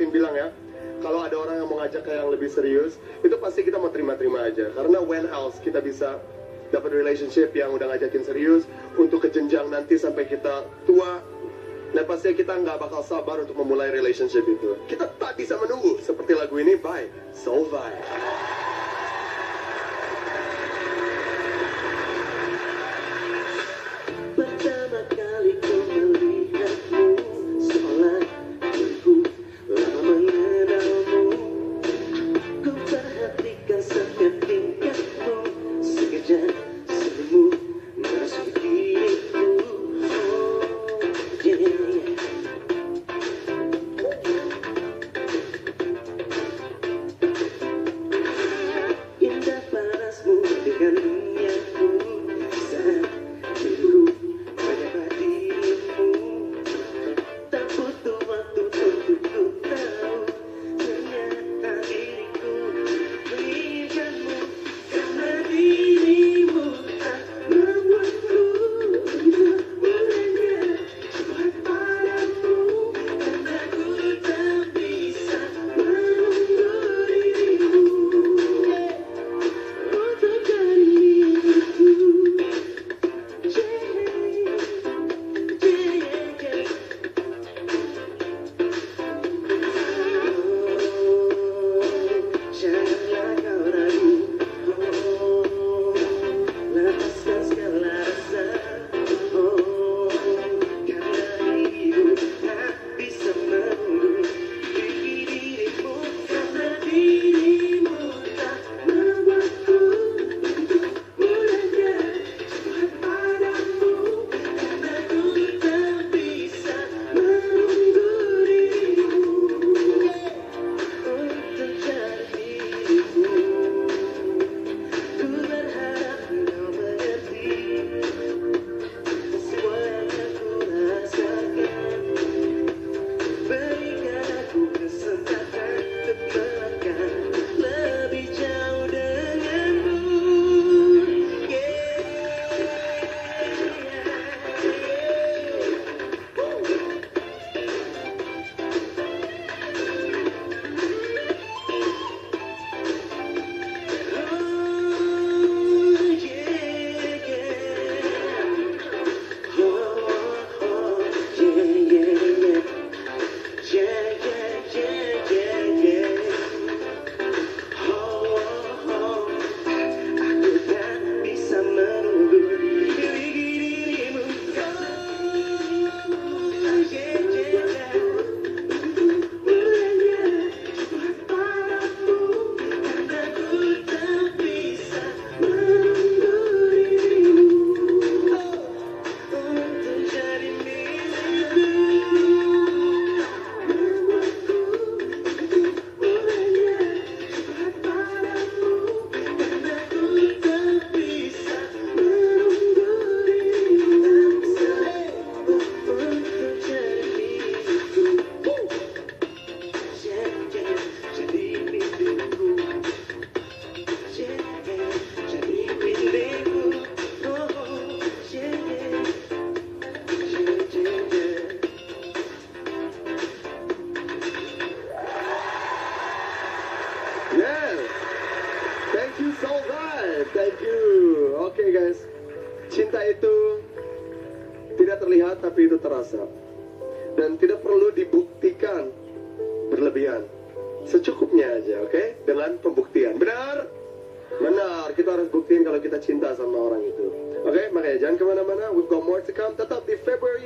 Martin bilang ya, kalau ada orang yang mau ngajak ke yang lebih serius, itu pasti kita mau terima-terima aja. Karena when else kita bisa dapat relationship yang udah ngajakin serius untuk ke jenjang nanti sampai kita tua, dan pasti kita nggak bakal sabar untuk memulai relationship itu. Kita tak bisa menunggu, seperti lagu ini by Solvay. Pertama kali ku melihatmu, seolah ku lama mengenalmu. Ku perhatikan setiap tingkahmu, sekejap selimut masuk diriku. Oh, yeah. Indah parasmu dengan duniaku, saat dulu menyapa dirimu. Tak butuh waktu untuk ku tahu, ternyata diriku menginginkanmu. Karena dirimu tak membuatku untuk mulanya buat padamu. Karena ku tak bisa menunggu dirimu untuk jadi milikku. Janganlah kau ragu, lepaskan segala rasa. Karena dirimu tak bisa menunggu dirimu. Karena dirimu tak membuatku untuk mulanya buat padamu. Karena ku tak bisa menunggu dirimu untuk jadi milikku. Ku berharap kau mengerti semua yang ku rasakan. Berikan aku kesempatan untuk melangkah lebih jauh denganmu. Aku tak bisa menunggu dirimu. Mulanya buat padamu. Karena ku tak bisa menunggu dirimu untuk jadi milikku. Membuatku untuk mulanya buat padamu. Karena ku tak bisa menunggu dirimu untuk jadi milikku. Jadi milikku. Jadi milikku. Oh, yeah. Yes, thank you Solvay, thank you. Oke guys, cinta itu tidak terlihat tapi itu terasa, dan tidak perlu dibuktikan berlebihan, secukupnya aja, oke? Dengan pembuktian, benar? Benar, kita harus buktiin kalau kita cinta sama orang itu. Oke, makanya jangan kemana-mana, we've got more to come. Tetap di February